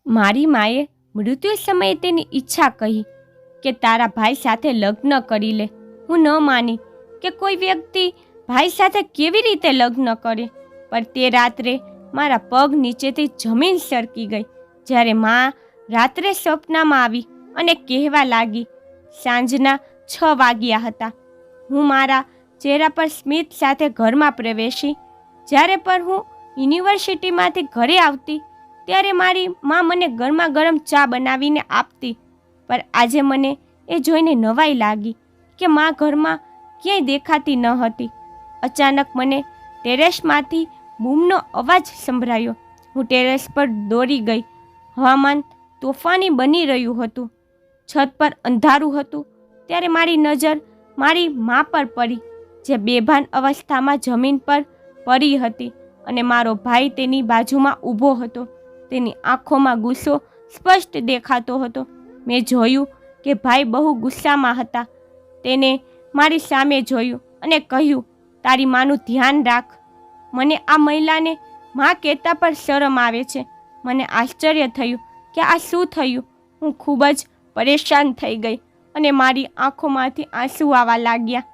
મારી માએ મૃત્યુ સમયે તેની ઈચ્છા કહી કે તારા ભાઈ સાથે લગ્ન કરી લે. હું ન માની કે કોઈ વ્યક્તિ ભાઈ સાથે કેવી રીતે લગ્ન કરે, પણ તે રાત્રે મારા પગ નીચેથી જમીન સરકી ગઈ જ્યારે મા રાત્રે સપનામાં આવી અને કહેવા લાગી, સાંજના 6 વાગ્યા હતા. હું મારા ચહેરા પર સ્મિત સાથે ઘરમાં પ્રવેશી. જ્યારે પણ હું યુનિવર્સિટીમાંથી ઘરે આવતી ત્યારે મારી મા મને ગરમા ગરમ ચા બનાવીને આપતી. પણ આજે મને એ જોઈને નવાઈ લાગી કે મા ઘરમાં ક્યાંય દેખાતી ન હતી. અચાનક મને ટેરેસમાંથી બૂમનો અવાજ સંભળાયો. હું ટેરેસ પર દોડી ગઈ. હવામાન તોફાની બની રહ્યું હતું. છત પર અંધારું હતું. ત્યારે મારી નજર મારી મા પર પડી, જે બેભાન અવસ્થામાં જમીન પર પડી હતી અને મારો ભાઈ તેની બાજુમાં ઊભો હતો. તેની આંખોમાં ગુસ્સો સ્પષ્ટ દેખાતો હતો. મેં જોયું કે ભાઈ બહુ ગુસ્સામાં હતા. તેને મારી સામે જોયું અને કહ્યું, તારી માનું ધ્યાન રાખ. મને આ મહિલાને માં કહેતા પર શરમ આવે છે. મને આશ્ચર્ય થયું કે આ શું થયું. હું ખૂબ જ પરેશાન થઈ ગઈ અને મારી આંખોમાંથી આંસુ આવવા લાગ્યા.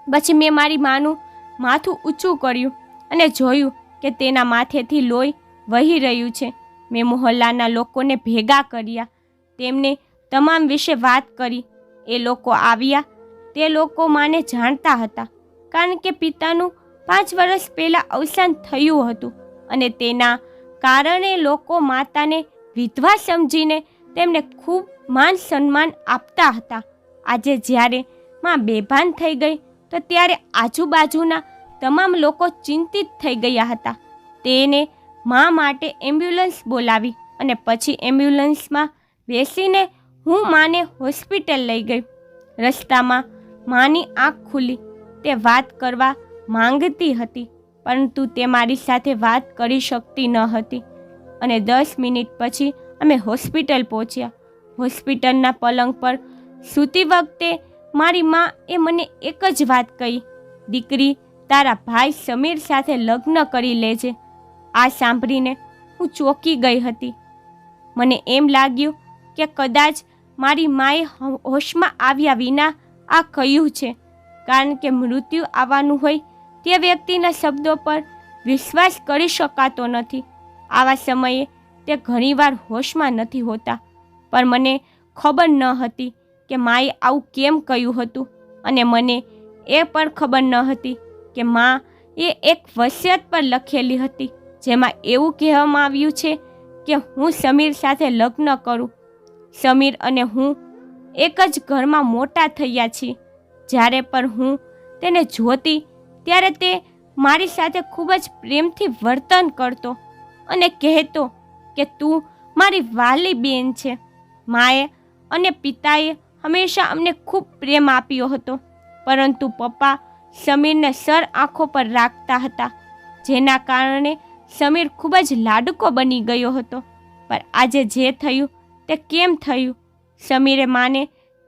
પછી મેં મારી માનું માથું ઊંચું કર્યું અને જોયું કે તેના માથેથી લોહી વહી રહ્યું છે. મેં મોહલ્લાના લોકોને ભેગા કર્યા. તેમને તમામ વિશે વાત કરી. એ લોકો આવ્યા. તે લોકો માને જાણતા હતા, કારણ કે પિતાનું 5 વર્ષ પહેલાં અવસાન થયું હતું અને તેના કારણે લોકો માતાને વિધવા સમજીને તેમને ખૂબ માન સન્માન આપતા હતા. આજે જ્યારે માં બેભાન થઈ ગઈ તો ત્યારે આજુબાજુના તમામ લોકો ચિંતિત થઈ ગયા હતા. તેને મા માટે એમ્બ્યુલન્સ બોલાવી અને પછી એમ્બ્યુલન્સમાં બેસીને હું માને હોસ્પિટલ લઈ ગઈ. રસ્તામાં માની આંખ ખુલી. તે વાત કરવા માંગતી હતી, પરંતુ તે મારી સાથે વાત કરી શકતી ન હતી. અને 10 મિનિટ પછી અમે હોસ્પિટલ પહોંચ્યા. હોસ્પિટલના પલંગ પર સૂતી વખતે મારી મા એ મને એક જ વાત કહી, દીકરી, તારા ભાઈ સમીર સાથે લગ્ન કરી લેજે. આ સાંભળીને હું ચોંકી ગઈ હતી. મને એમ લાગ્યું કે કદાચ મારી માએ હોશમાં આવ્યા વિના આ કહ્યું છે, કારણ કે મૃત્યુ આવવાનું હોય તે વ્યક્તિના શબ્દો પર વિશ્વાસ કરી શકાતો નથી. આવા સમયે તે ઘણીવાર હોશમાં નથી હોતા. પણ મને ખબર ન હતી કે માએ આવું કેમ કહ્યું હતું, અને મને એ પણ ખબર ન હતી કે મા એ એક વસિયત પર લખેલી હતી, જેમાં એવું કહેવામાં આવ્યું છે કે હું સમીર સાથે લગ્ન કરું. સમીર અને હું એક જ ઘરમાં મોટા થયા છીએ. જ્યારે પણ હું તેને જોતી ત્યારે તે મારી સાથે ખૂબ જ પ્રેમથી વર્તન કરતો અને કહેતો કે તું મારી વહાલી બેન છે. માએ અને પિતાએ હંમેશા અમને ખૂબ પ્રેમ આપ્યો હતો, પરંતુ પપ્પા સમીરને સર આંખો પર રાખતા હતા, જેના કારણે સમીર ખૂબ જ લાડકો બની ગયો હતો. પણ આજે જે થયું તે કેમ થયું? સમીરે માને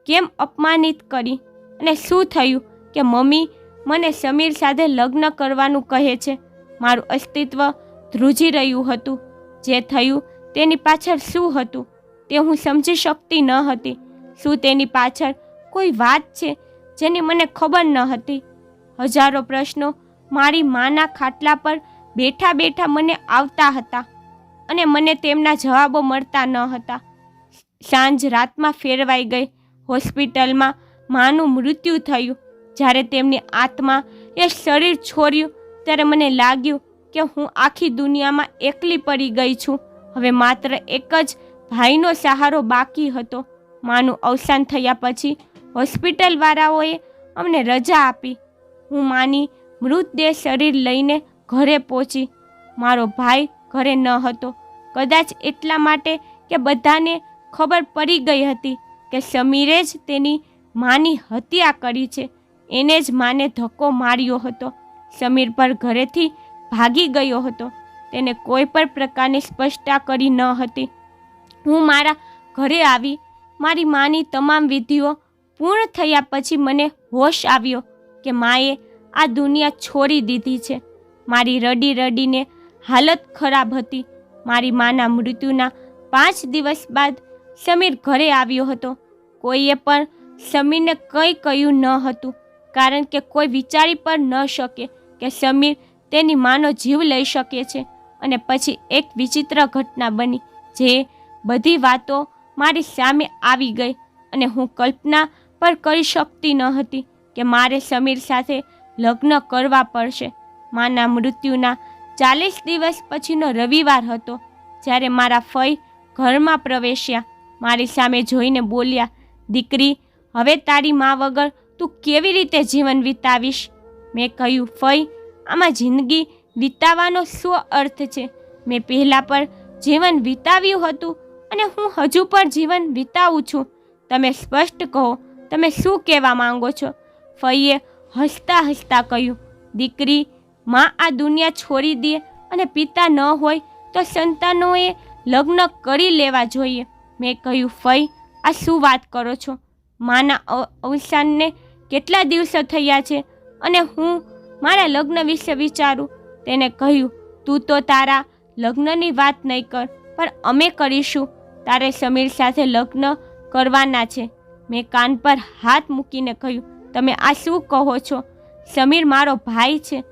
કેમ અપમાનિત કરી? અને શું થયું કે મમ્મી મને સમીર સાથે લગ્ન કરવાનું કહે છે? મારું અસ્તિત્વ ધ્રુજી રહ્યું હતું. જે થયું તેની પાછળ શું હતું તે હું સમજી શકતી ન હતી. શું તેની પાછળ કોઈ વાત છે જેની મને ખબર ન હતી? હજારો પ્રશ્નો મારી માના ખાટલા પર બેઠા બેઠા મને આવતા હતા અને મને તેમના જવાબો મળતા ન હતા. સાંજ રાતમાં ફેરવાઈ ગઈ. હોસ્પિટલમાં માનું મૃત્યુ થયું. જ્યારે તેમની આત્મા એ શરીર છોડ્યું ત્યારે મને લાગ્યું કે હું આખી દુનિયામાં એકલી પડી ગઈ છું. હવે માત્ર એક જ ભાઈનો સહારો બાકી હતો. માનું અવસાન થયા પછી હોસ્પિટલવાળાઓએ અમને રજા આપી. હું માની મૃતદેહ શરીર લઈને ઘરે પહોંચી. મારો ભાઈ ઘરે ન હતો, કદાચ એટલા માટે કે બધાને ખબર પડી ગઈ હતી કે સમીરે જ તેની માની હત્યા કરી છે. એને જ માને ધક્કો માર્યો હતો. સમીર પર ઘરેથી ભાગી ગયો હતો. તેને કોઈ પણ પ્રકારની સ્પષ્ટતા કરી ન હતી. હું મારા ઘરે આવી. મારી માની તમામ વિધિઓ પૂર્ણ થયા પછી મને હોશ આવ્યો કે માએ આ દુનિયા છોડી દીધી છે. મારી રડી રડીને હાલત ખરાબ હતી. મારી માના મૃત્યુના 5 દિવસ બાદ સમીર ઘરે આવ્યો હતો. કોઈએ પણ સમીરને કંઈ કહ્યું ન હતું, કારણ કે કોઈ વિચારી પણ ન શકે કે સમીર તેની માનો જીવ લઈ શકે છે. અને પછી એક વિચિત્ર ઘટના બની, જે બધી વાતો મારી સામે આવી ગઈ અને હું કલ્પના પણ કરી શકતી ન હતી કે મારે સમીર સાથે લગ્ન કરવા પડશે. માના મૃત્યુના 40 દિવસ પછીનો રવિવાર હતો, જ્યારે મારા ફઈ ઘરમાં પ્રવેશ્યા. મારી સામે જોઈને બોલ્યા, દીકરી, હવે તારી મા વગર તું કેવી રીતે જીવન વિતાવીશ? મેં કહ્યું, ફઈ, આમાં જિંદગી વિતાવવાનો શું અર્થ છે? મેં પહેલાં પણ જીવન વિતાવ્યું હતું અને હું હજુ પણ જીવન વિતાવું છું. તમે સ્પષ્ટ કહો, તમે શું કહેવા માંગો છો? ફઈએ હસતા હસતા કહ્યું, દીકરી, માં આ દુનિયા છોડી દે અને પિતા ન હોય તો સંતાનોએ લગ્ન કરી લેવા જોઈએ. મેં કહ્યું, ફઈ, આ શું વાત કરો છો? માના અવસાનને કેટલા દિવસો થયા છે અને હું મારા લગ્ન વિશે વિચારું. તેને કહ્યું, તું તો તારા લગ્નની વાત નહીં કર, પણ અમે કરીશું. તારે સમીર સાથે લગ્ન કરવાના છે. મેં કાન પર હાથ મૂકીને કહ્યું, તમે આ શું કહો છો? સમીર મારો ભાઈ છે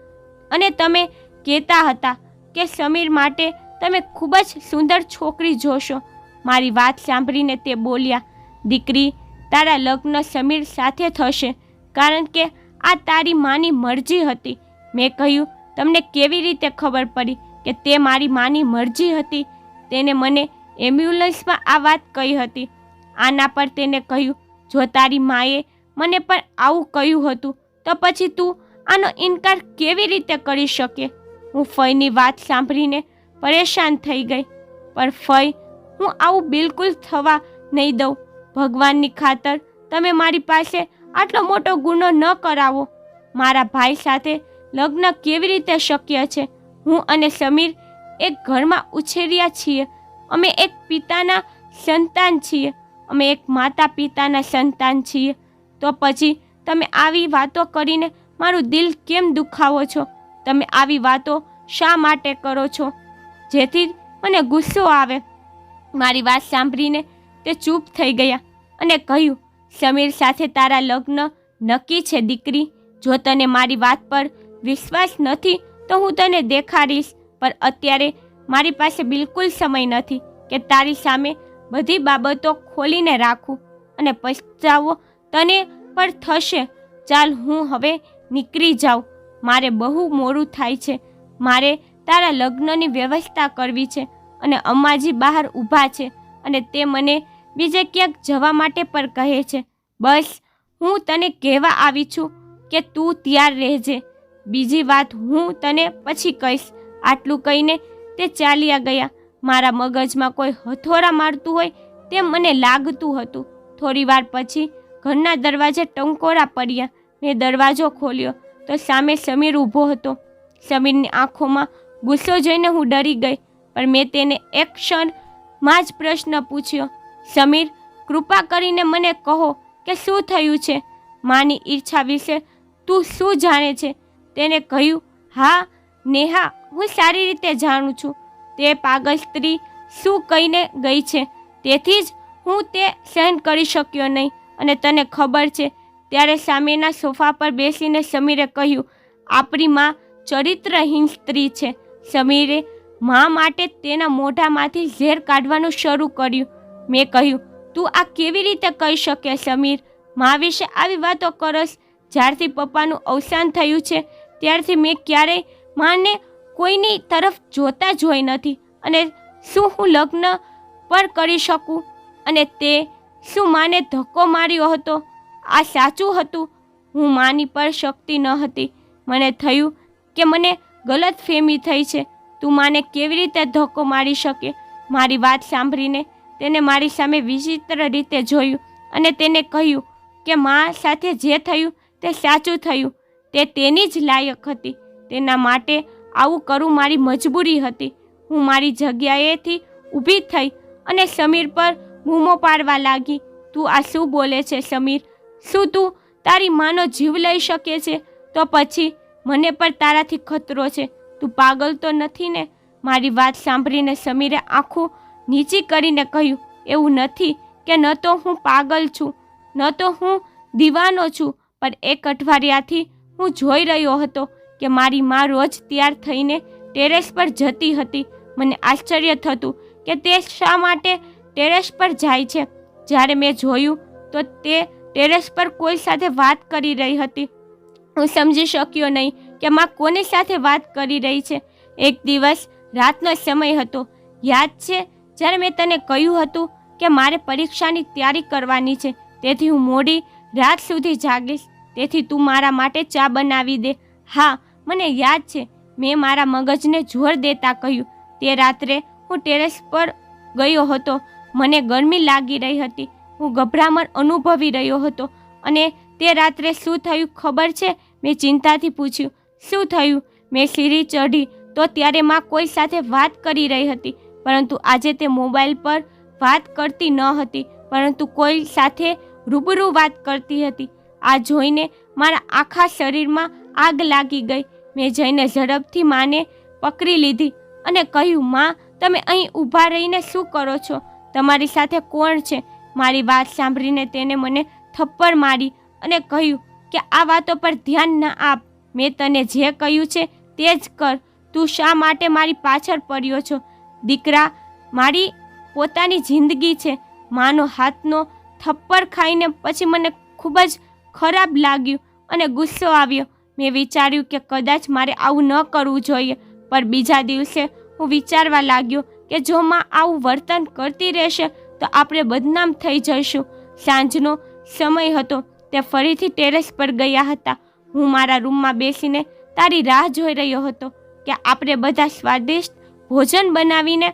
અને તમે કહેતા હતા કે સમીર માટે તમે ખૂબ જ સુંદર છોકરી જોશો. મારી વાત સાંભળીને તે બોલ્યા, દીકરી, તારા લગ્ન સમીર સાથે થશે, કારણ કે આ તારી માની મરજી હતી. મેં કહ્યું, તમને કેવી રીતે ખબર પડી કે તે મારી માની મરજી હતી? તેને મને એમ્બ્યુલન્સમાં આ વાત કહી હતી. આના પર તેને કહ્યું, જો તારી માએ મને પણ આવું કહ્યું હતું તો પછી તું આનો ઇનકાર કેવી રીતે કરી શકે? હું ફઈની વાત સાંભળીને પરેશાન થઈ ગઈ. પણ ફઈ, હું આવું બિલકુલ થવા નહીં દઉં. ભગવાનની ખાતર તમે મારી પાસે આટલો મોટો ગુનો ન કરાવો. મારા ભાઈ સાથે લગ્ન કેવી રીતે શક્ય છે? હું અને સમીર એક ઘરમાં ઉછેર્યા છીએ. અમે એક પિતાના સંતાન છીએ. અમે એક માતા પિતાના સંતાન છીએ. તો પછી તમે આવી વાતો કરીને મારું દિલ કેમ દુખાવો છો? તમે આવી વાતો શા માટે કરો છો? જેથી મને ગુસ્સો આવે. મારી વાત સાંભળીને તે ચૂપ થઈ ગયા અને કહ્યું, સમીર સાથે તારા લગ્ન નક્કી છે દીકરી. જો તને મારી વાત પર વિશ્વાસ નથી તો હું તને દેખાડીશ, પણ અત્યારે મારી પાસે બિલકુલ સમય નથી કે તારી સામે બધી બાબતો ખોલીને રાખું, અને પછતાવો તને પણ થશે. ચાલ, હું હવે નીકળી જાઉં. મારે બહુ મોડું થાય છે. મારે તારા લગ્નની વ્યવસ્થા કરવી છે અને અમ્માજી બહાર ઊભા છે અને તે મને બીજે ક્યાંક જવા માટે પણ કહે છે. બસ, હું તને કહેવા આવી છું કે તું તૈયાર રહેજે. બીજી વાત હું તને પછી કહીશ. આટલું કહીને તે ચાલ્યા ગયા. મારા મગજમાં કોઈ હથોરા મારતું હોય તેમ મને લાગતું હતું. થોડી વાર પછી ઘરના દરવાજે ટંકોરા પડ્યા. મેં દરવાજો ખોલ્યો તો સામે સમીર ઊભો હતો. સમીરની આંખોમાં ગુસ્સો જોઈને હું ડરી ગઈ, પણ મેં તેને એક ક્ષણમાં જ પ્રશ્ન પૂછ્યો, સમીર, કૃપા કરીને મને કહો કે શું થયું છે? માની ઈચ્છા વિશે તું શું જાણે છે? તેને કહ્યું, હા નેહા, હું સારી રીતે જાણું છું. તે પાગલ સ્ત્રી શું કહીને ગઈ છે, તેથી જ હું તે સહન કરી શક્યો નહીં. અને તને ખબર છે, ત્યારે સામેના સોફા પર બેસીને સમીરે કહ્યું, આપણી માં ચરિત્રહીન સ્ત્રી છે. સમીરે મા માટે તેના મોઢામાંથી ઝેર કાઢવાનું શરૂ કર્યું. મેં કહ્યું, તું આ કેવી રીતે કહી શકે સમીર? મા વિશે આવી વાતો કરસ? જ્યારથી પપ્પાનું અવસાન થયું છે ત્યારથી મેં ક્યારેય માને કોઈની તરફ જોતા જોઈ નથી. અને શું હું લગ્ન પણ કરી શકું? અને તે શું માને ધક્કો માર્યો હતો? આ સાચું હતું. હું માની પર શક્તિ ન હતી. મને થયું કે મને ગલત ફહેમી થઈ છે. તું માને કેવી રીતે ધક્કો મારી શકે? મારી વાત સાંભળીને તેને મારી સામે વિચિત્ર રીતે જોયું અને તેને કહ્યું કે મા સાથે જે થયું તે સાચું થયું. તે તેની જ લાયક હતી. તેના માટે આવું કરવું મારી મજબૂરી હતી. હું મારી જગ્યાએથી ઊભી થઈ અને સમીર પર બૂમો પાડવા લાગી. તું આ શું બોલે છે સમીર? શું તું તારી માનો જીવ લઈ શકે છે? તો પછી મને પણ તારાથી ખતરો છે. તું પાગલ તો નથી ને? મારી વાત સાંભળીને સમીરે આંખો નીચી કરીને કહ્યું, એવું નથી કે ન તો હું પાગલ છું, ન તો હું દીવાનો છું, પણ એક અઠવાડિયાથી હું જોઈ રહ્યો હતો કે મારી માં રોજ તૈયાર થઈને ટેરેસ પર જતી હતી. મને આશ્ચર્ય થતું કે તે શા માટે ટેરેસ પર જાય છે. જ્યારે મેં જોયું તો તે ટેરેસ પર કોઈ સાથે વાત કરી રહી હતી. હું સમજી શક્યો નહીં કે માં કોની સાથે વાત કરી રહી છે. એક દિવસ રાતનો સમય હતો, યાદ છે, જ્યારે મેં તને કહ્યું હતું કે મારે પરીક્ષાની તૈયારી કરવાની છે, તેથી હું મોડી રાત સુધી જાગીશ, તેથી તું મારા માટે ચા બનાવી દે. હા, મને યાદ છે, મેં મારા મગજને જોર દેતા કહ્યું. તે રાત્રે હું ટેરેસ પર ગયો હતો. મને ગરમી લાગી રહી હતી, હું ગભરામણ અનુભવી રહ્યો હતો. અને તે રાત્રે શું થયું ખબર છે? મેં ચિંતાથી પૂછ્યું, શું થયું? મેં સીડી ચઢી તો ત્યારે માં કોઈ સાથે વાત કરી રહી હતી, પરંતુ આજે તે મોબાઈલ પર વાત કરતી ન હતી, પરંતુ કોઈ સાથે રૂબરૂ વાત કરતી હતી. આ જોઈને મારા આખા શરીરમાં આગ લાગી ગઈ. મેં જઈને ઝડપથી માને પકડી લીધી અને કહ્યું, માં, તમે અહીં ઊભા રહીને શું કરો છો? તમારી સાથે કોણ છે? મારી વાત સાંભળીને તેને મને થપ્પડ મારી અને કહ્યું કે આ વાતો પર ધ્યાન ન આપ. મેં તને જે કહ્યું છે તે જ કર. તું શા માટે મારી પાછળ પડ્યો છો? દીકરા, મારી પોતાની જિંદગી છે. માનો હાથનો થપ્પડ ખાઈને પછી મને ખૂબ જ ખરાબ લાગ્યું અને ગુસ્સો આવ્યો. મેં વિચાર્યું કે કદાચ મારે આવું ન કરવું જોઈએ, પણ બીજા દિવસે હું વિચારવા લાગ્યો કે જો માં આવું વર્તન કરતી રહેશે તો આપણે બદનામ થઈ જઈશું. સાંજનો સમય હતો. તે ફરીથી ટેરેસ પર ગયા હતા. હું મારા રૂમમાં બેસીને તારી રાહ જોઈ રહ્યો હતો કે આપણે બધા સ્વાદિષ્ટ ભોજન બનાવીને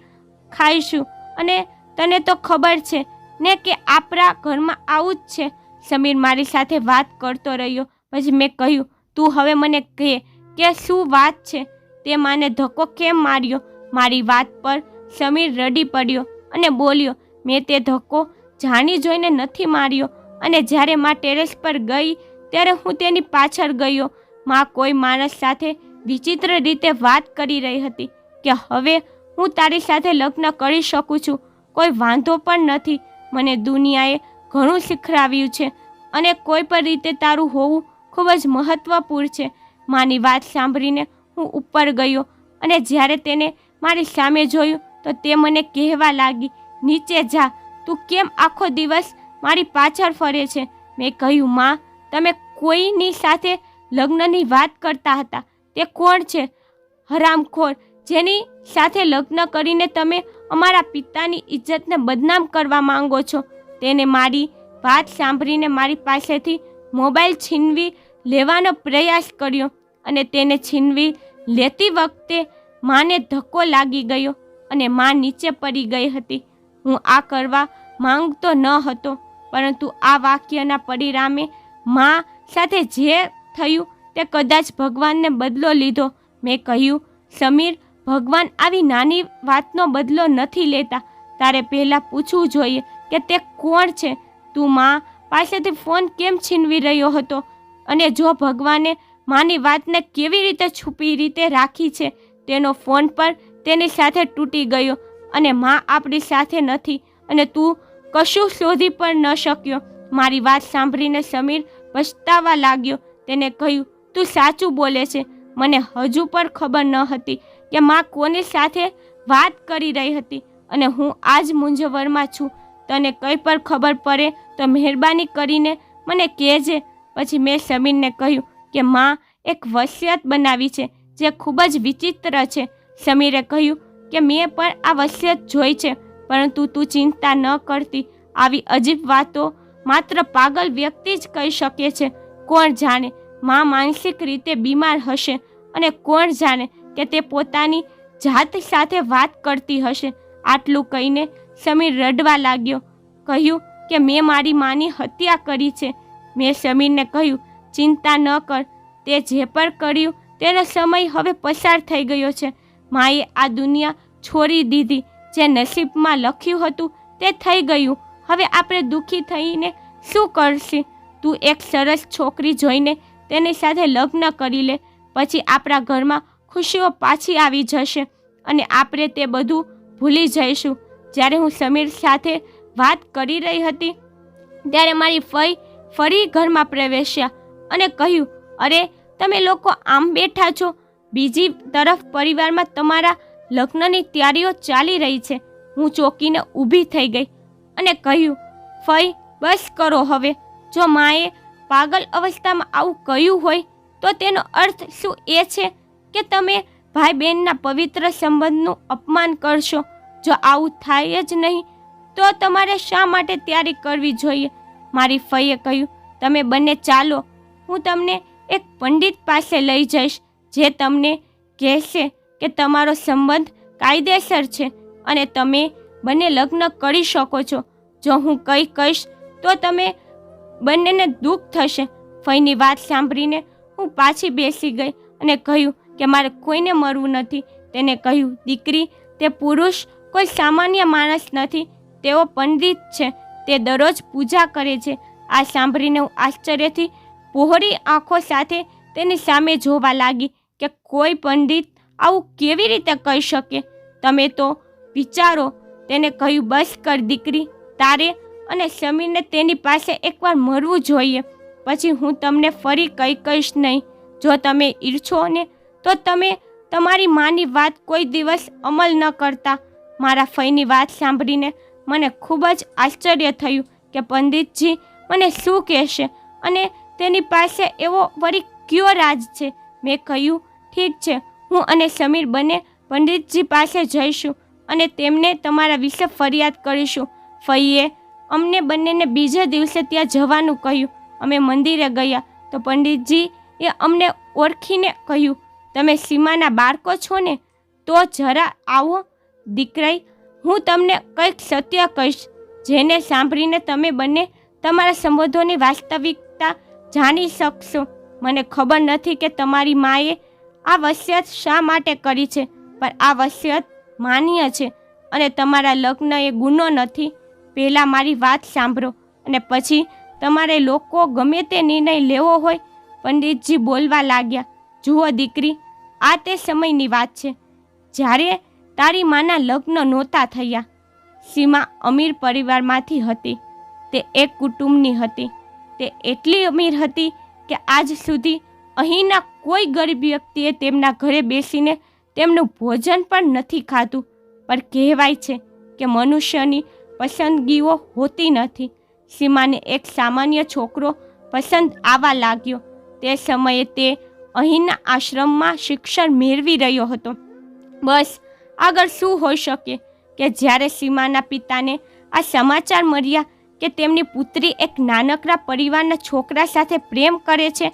ખાઈશું. અને તને તો ખબર છે ને કે આપણા ઘરમાં આવું જ છે. સમીર મારી સાથે વાત કરતો રહ્યો. પછી મેં કહ્યું, તું હવે મને કહે કે શું વાત છે? તે માને ધક્કો કેમ માર્યો? મારી વાત પર સમીર રડી પડ્યો અને બોલ્યો, મેં તે ધક્કો જાણી જોઈને નથી માર્યો. અને જ્યારે માં ટેરેસ પર ગઈ ત્યારે હું તેની પાછળ ગયો. માં કોઈ માણસ સાથે વિચિત્ર રીતે વાત કરી રહી હતી કે હવે હું તારી સાથે લગ્ન કરી શકું છું, કોઈ વાંધો પણ નથી. મને દુનિયાએ ઘણું શીખવાડ્યું છે અને કોઈ પણ રીતે તારું હોવું ખૂબ જ મહત્વપૂર્ણ છે. માની વાત સાંભળીને હું ઉપર ગયો અને જ્યારે તેને મારી સામે જોયું તો તે મને કહેવા લાગી, નીચે જા, તું કેમ આખો દિવસ મારી પાછળ ફરે છે? મેં કહ્યું, માં, તમે કોઈની સાથે લગ્નની વાત કરતા હતા. તે કોણ છે? હરામખોર, જેની સાથે લગ્ન કરીને તમે અમારા પિતાની ઇજ્જતને બદનામ કરવા માંગો છો. તેને મારી વાત સાંભળીને મારી પાસેથી મોબાઈલ છીનવી લેવાનો પ્રયાસ કર્યો અને તેને છીનવી લેતી વખતે માને ધક્કો લાગી ગયો અને માં નીચે પડી ગઈ હતી. હું આ કરવા માંગતો ન હતો, પરંતુ આ વાક્યના પરિણામે માં સાથે જે થયું તે કદાચ ભગવાનને બદલો લીધો. મેં કહ્યું, સમીર, ભગવાન આવી નાની વાતનો બદલો નથી લેતા. તારે પહેલાં પૂછવું જોઈએ કે તે કોણ છે. તું માં પાસેથી ફોન કેમ છીનવી રહ્યો હતો? અને જો ભગવાને માની વાતને કેવી રીતે છુપી રીતે રાખી છે? તેનો ફોન પર તેની સાથે તૂટી ગયો અને માં આપણી સાથે નથી અને તું કશું શોધી પણ ન શક્યો. મારી વાત સાંભળીને સમીર પછતાવા લાગ્યો. તેને કહ્યું, તું સાચું બોલે છે. મને હજુ પણ ખબર ન હતી કે માં કોની સાથે વાત કરી રહી હતી અને હું આજ મૂંઝવણમાં છું. તને કંઈ પણ ખબર પડે તો મહેરબાની કરીને મને કહેજે. પછી મેં સમીરને કહ્યું કે માં એક વસિયત બનાવી છે જે ખૂબ જ વિચિત્ર છે. સમીરે કહ્યું કે મેં પણ આ વસિયત જોઈ છે, પરંતુ તું ચિંતા ન કરતી. આવી અજીબ વાતો માત્ર પાગલ વ્યક્તિ જ કહી શકે છે. કોણ જાણે માં માનસિક રીતે બીમાર હશે અને કોણ જાણે કે તે પોતાની જાત સાથે વાત કરતી હશે. આટલું કહીને સમીર રડવા લાગ્યો. કહ્યું કે મેં મારી માની હત્યા કરી છે. મેં સમીરને કહ્યું, ચિંતા ન કર, તે જે પણ કર્યું તેનો સમય હવે પસાર થઈ ગયો છે. માએ આ દુનિયા છોડી દીધી. જે નસીબમાં લખ્યું હતું તે થઈ ગયું. હવે આપણે દુઃખી થઈને શું કરશે? તું એક સરસ છોકરી જોઈને તેની સાથે લગ્ન કરી લે, પછી આપણા ઘરમાં ખુશીઓ પાછી આવી જશે અને આપણે તે બધું ભૂલી જઈશું. જ્યારે હું સમીર સાથે વાત કરી રહી હતી ત્યારે મારી ફઈ ફરી ઘરમાં પ્રવેશ્યા અને કહ્યું, અરે તમે લોકો આમ બેઠા છો, બીજી તરફ પરિવારમાં તમારા લગ્નની તૈયારીઓ ચાલી રહી છે. હું ચોંકીને ઊભી થઈ ગઈ અને કહ્યું, ફઈ બસ કરો હવે. જો માએ પાગલ અવસ્થામાં આવું કહ્યું હોય તો તેનો અર્થ શું એ છે કે તમે ભાઈ બહેનના પવિત્ર સંબંધનું અપમાન કરશો? જો આવું થાય જ નહીં તો તમારે શા માટે તૈયારી કરવી જોઈએ? મારી ફઈએ કહ્યું, તમે બંને ચાલો, હું તમને એક પંડિત પાસે લઈ જઈશ જે તમને કહેશે કે તમારો સંબંધ કાયદેસર છે અને તમે બંને લગ્ન કરી શકો છો. જો હું કંઈ કહીશ તો તમે બંનેને દુઃખ થશે. ફઈની વાત સાંભળીને હું પાછી બેસી ગઈ અને કહ્યું કે મારે કોઈને મળવું નથી. તેને કહ્યું, દીકરી, તે પુરુષ કોઈ સામાન્ય માણસ નથી, તેઓ પંડિત છે, તે દરરોજ પૂજા કરે છે. આ સાંભળીને હું આશ્ચર્યથી પહોળી આંખો સાથે તેની સામે જોવા લાગી કે કોઈ પંડિત આવું કેવી રીતે કહી શકે? તમે તો વિચારો. તેને કહ્યું, બસ કર દીકરી, તારે અને સમીરને તેની પાસે એકવાર મળવું જોઈએ. પછી હું તમને ફરી કંઈ કહીશ નહીં. જો તમે ઈચ્છો ને તો તમે તમારી માની વાત કોઈ દિવસ અમલ ન કરતા. મારા ફઈની વાત સાંભળીને મને ખૂબ જ આશ્ચર્ય થયું કે પંડિતજી મને શું કહેશે અને તેની પાસે એવો વળી કયો રાજ છે. મેં કહ્યું, ઠીક છે, હું અને સમીર બંને પંડિતજી પાસે જઈશું અને તેમને તમારા વિશે ફરિયાદ કરીશું. ફઈએ અમને બંનેને બીજે દિવસે ત્યાં જવાનું કહ્યું. અમે મંદિરે ગયા તો પંડિતજી એ અમને ઓળખીને કહ્યું, તમે સીમાના બાળકો છો ને? તો જરા આવો દીકરાઈ, હું તમને કંઈક સત્ય કહીશ જેને સાંભળીને તમે બંને તમારા સંબંધોની વાસ્તવિકતા જાણી શકશો. મને ખબર નથી કે તમારી માએ આ વસિયત શા માટે કરી છે, પણ આ વસિયત માન્ય છે અને તમારા લગ્ન એ ગુનો નથી. પહેલાં મારી વાત સાંભળો અને પછી તમારે લોકો ગમે તે નિર્ણય લેવો હોય. પંડિતજી બોલવા લાગ્યા, જુઓ દીકરી, આ તે સમયની વાત છે જ્યારે તારી માના લગ્ન નહોતા થયા. સીમા અમીર પરિવારમાંથી હતી. તે એક કુટુંબની હતી. તે એટલી અમીર હતી કે આજ સુધી અહીંના કોઈ ગરીબ વ્યક્તિએ તેમના ઘરે બેસીને તેમનું ભોજન પણ નથી ખાધું. પણ કહેવાય છે કે મનુષ્યની પસંદગીઓ હોતી નથી. સીમાને એક સામાન્ય છોકરો પસંદ આવવા લાગ્યો. તે સમયે તે અહીંના આશ્રમમાં શિક્ષણ મેળવી રહ્યો હતો. બસ આગળ શું હોઈ શકે કે જ્યારે સીમાના પિતાને આ સમાચાર મળ્યા કે તેમની પુત્રી એક નાનકડા પરિવારના છોકરા સાથે પ્રેમ કરે છે,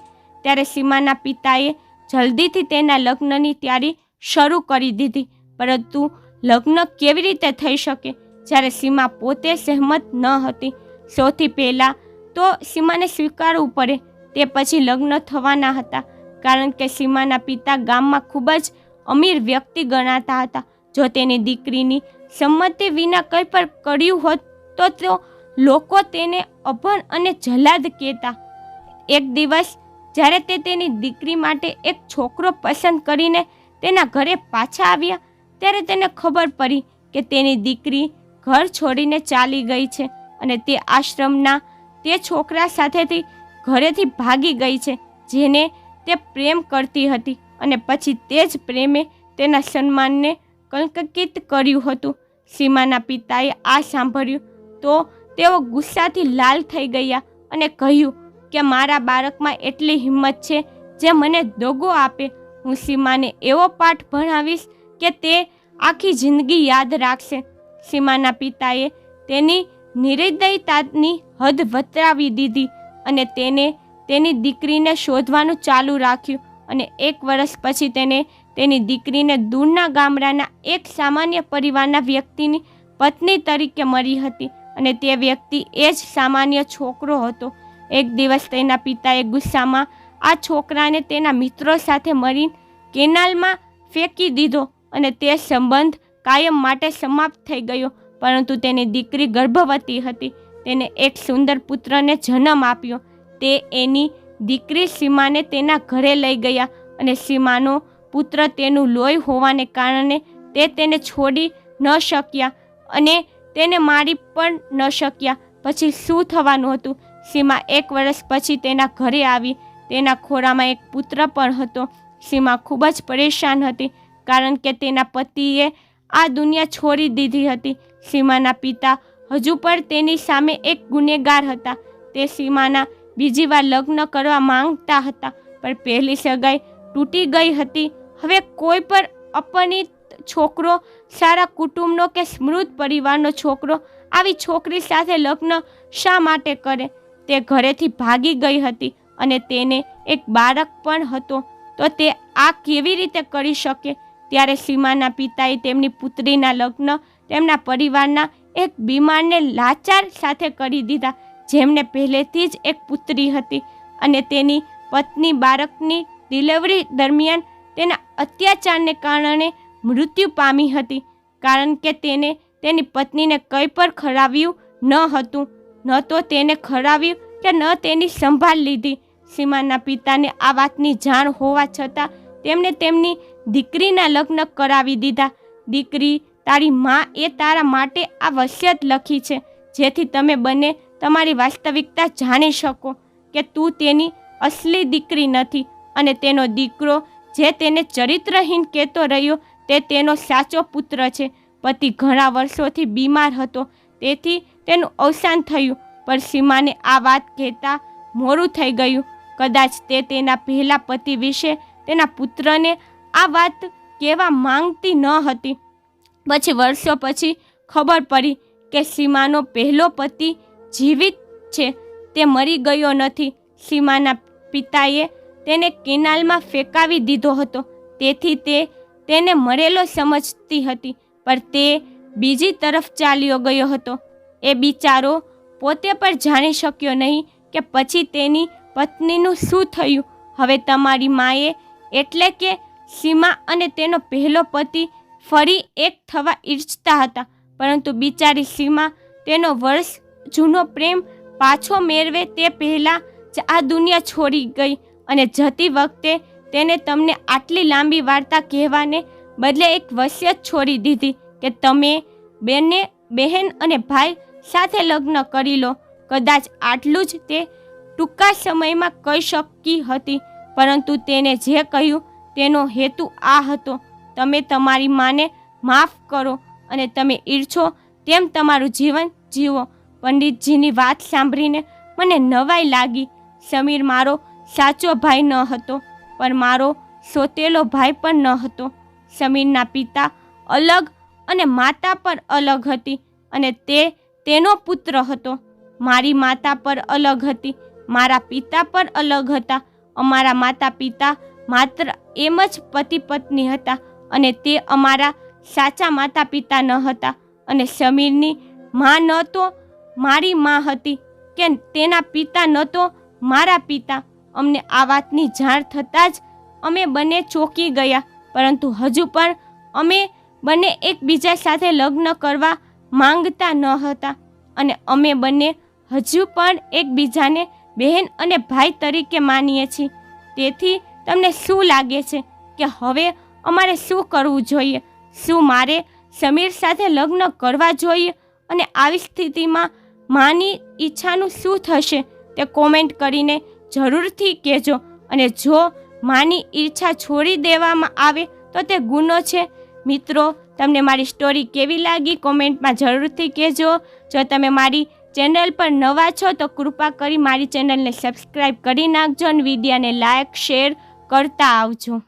ત્યારે સીમાના પિતાએ જલ્દીથી તેના લગ્નની તૈયારી શરૂ કરી દીધી. પરંતુ લગ્ન કેવી રીતે થઈ શકે જ્યારે સીમા પોતે સહેમત ન હતી? સૌથી પહેલાં તો સીમાને સ્વીકારવું પડે, તે પછી લગ્ન થવાના હતા. કારણ કે સીમાના પિતા ગામમાં ખૂબ જ અમીર વ્યક્તિ ગણાતા હતા. જો તેની દીકરીની સંમતિ વિના કંઈ પણ કર્યું હોત તો લોકો તેને અભણ અને જલાદ કહેતા. એક દિવસ જ્યારે તે તેની દીકરી માટે એક છોકરો પસંદ કરીને તેના ઘરે પાછા આવ્યા ત્યારે તેને ખબર પડી કે તેની દીકરી ઘર છોડીને ચાલી ગઈ છે અને તે આશ્રમના તે છોકરા સાથેથી ઘરેથી ભાગી ગઈ છે જેને તે પ્રેમ કરતી હતી. અને પછી તે જ પ્રેમે તેના સન્માનને કલંકિત કર્યું હતું. સીમાના પિતાએ આ સાંભળ્યું તો તેઓ ગુસ્સાથી લાલ થઈ ગયા અને કહ્યું કે મારા બાળકમાં એટલી હિંમત છે જે મને દગો આપે. હું સીમાને એવો પાઠ ભણાવીશ કે તે આખી જિંદગી યાદ રાખશે. સીમાના પિતાએ તેની નિર્દયતાની હદ વટાવી દીધી અને તેને તેની દીકરીને શોધવાનું ચાલુ રાખ્યું. અને 1 વર્ષ પછી તેને તેની દીકરીને દૂરના ગામડાના એક સામાન્ય પરિવારના વ્યક્તિની પત્ની તરીકે મળી હતી અને તે વ્યક્તિ એ જ સામાન્ય છોકરો હતો. એક દિવસ તેના પિતાએ ગુસ્સામાં આ છોકરાને તેના મિત્રો સાથે મળીને કેનાલમાં ફેંકી દીધો અને તે સંબંધ કાયમ માટે સમાપ્ત થઈ ગયો. પરંતુ તેની દીકરી ગર્ભવતી હતી. તેને એક સુંદર પુત્રને જન્મ આપ્યો. તે એની દીકરી સીમાને તેના ઘરે લઈ ગયા અને સીમાનો પુત્ર તેનું લોહી હોવાને કારણે તે તેને છોડી ન શક્યા અને તેને મારી પણ ન શક્યા. પછી શું થવાનું હતું? સીમા 1 વર્ષ પછી તેના ઘરે આવી. તેના ખોળામાં એક પુત્ર પણ હતો. સીમા ખૂબ જ પરેશાન હતી, કારણ કે તેના પતિએ આ દુનિયા છોડી દીધી હતી. સીમાના પિતા હજુ પણ તેની સામે એક ગુનેગાર હતા. તે સીમાના બીજી વાર લગ્ન કરવા માંગતા હતા, પણ પહેલી સગાઈ તૂટી ગઈ હતી. હવે કોઈ પણ અપરિણિત છોકરો, સારા કુટુંબનો કે સમૃદ્ધ પરિવારનો છોકરો આવી છોકરી સાથે લગ્ન શા માટે કરે? તે ઘરેથી ભાગી ગઈ હતી અને તેને એક બાળક પણ હતો, તો તે આ કેવી રીતે કરી શકે? ત્યારે સીમાના પિતાએ તેમની પુત્રીના લગ્ન તેમના પરિવારના એક બીમારને લાચાર સાથે કરી દીધા, જેમને પહેલેથી જ એક પુત્રી હતી અને તેની પત્ની બાળકની ડિલિવરી દરમિયાન તેના અત્યાચારને કારણે મૃત્યુ પામી હતી, કારણ કે તેને તેની પત્નીને કંઈ પણ ખવડાવ્યું ન હતું. ન તો તેને ખવડાવ્યું કે ન તેની સંભાળ લીધી. સીમાના પિતાને આ વાતની જાણ હોવા છતાં તેમણે તેમની દીકરીના લગ્ન કરાવી દીધા. દીકરી, તારી માં એ તારા માટે આ વસિયત લખી છે, જેથી તમે બંને તમારી વાસ્તવિકતા જાણી શકો કે તું તેની અસલી દીકરી નથી અને તેનો દીકરો જે તેને ચરિત્રહીન કહેતો રહ્યો તે તેનો સાચો પુત્ર છે. પતિ ઘણા વર્ષોથી બીમાર હતો, તેથી તેનું અવસાન થયું, પણ સીમાને આ વાત કહેતા મોડું થઈ ગયું. કદાચ તે તેના પહેલા પતિ વિશે તેના પુત્રને આ વાત કહેવા માંગતી ન હતી. પછી વર્ષો પછી ખબર પડી કે સીમાનો પહેલો પતિ જીવિત છે, તે મરી ગયો નથી. સીમાના પિતાએ તેને કેનાલમાં ફેંકાવી દીધો હતો, તેથી તે તેને મરેલો સમજતી હતી, પણ તે બીજી તરફ ચાલ્યો ગયો હતો. એ બિચારો પોતે પણ જાણી શક્યો નહીં કે પછી તેની પત્નીનું શું થયું. હવે તમારી માએ એટલે કે સીમા અને તેનો પહેલો પતિ ફરી એક થવા ઈચ્છતા હતા, પરંતુ બિચારી સીમા તેનો વર્ષ જૂનો પ્રેમ પાછો મેળવે તે પહેલાં જ આ દુનિયા છોડી ગઈ અને જતી વખતે તેને તમને આટલી લાંબી વાર્તા કહેવાને બદલે એક વસિયત છોડી દીધી કે તમે બંને બહેન અને ભાઈ સાથે લગ્ન કરી લો. કદાચ આટલું જ તે ટૂંકા સમયમાં કહી શકી હતી, પરંતુ તેને જે કહ્યું તેનો હેતુ આ હતો: તમે તમારી માને માફ કરો અને તમે ઈચ્છો તેમ તમારું જીવન જીવો. પંડિતજીની વાત સાંભળીને મને નવાઈ લાગી. સમીર મારો સાચો ભાઈ ન હતો, પણ મારો સોતેલો ભાઈ પણ ન હતો. સમીરના પિતા અલગ અને માતા પણ અલગ હતી અને તે તેનો પુત્ર હતો. મારી માતા પણ અલગ હતી, મારા પિતા પણ અલગ હતા. અમારા માતા પિતા માત્ર એમ જ પતિ પત્ની હતા અને તે અમારા સાચા માતા પિતા ન હતા. અને સમીરની માં ન તો મારી માં હતી કે તેના પિતા ન તો મારા પિતા. અમને આ વાતની જાણ થતાં જ અમે બંને ચોંકી ગયા, પરંતુ હજુ પણ અમે બંને એકબીજા સાથે લગ્ન કરવા માંગતા ન હતા અને અમે બંને હજુ પણ એકબીજાને બહેન અને ભાઈ તરીકે માનીએ છીએ. તેથી તમને શું લાગે છે કે હવે અમારે શું કરવું જોઈએ? શું મારે સમીર સાથે લગ્ન કરવા જોઈએ? અને આવી સ્થિતિમાં માની ઈચ્છાનું શું થશે તે કોમેન્ટ કરીને જરૂરથી કહેજો. અને જો માની ઈચ્છા છોડી દેવામાં આવે તો તે ગુનો છે. મિત્રો, તમને મારી સ્ટોરી કેવી લાગી કોમેન્ટમાં જરૂરથી કહેજો. જો તમે મારી ચેનલ પર નવા છો તો કૃપા કરી મારી ચેનલને સબસ્ક્રાઈબ કરી નાખજો અને વિડીયોને લાઈક શેર કરતા આવજો.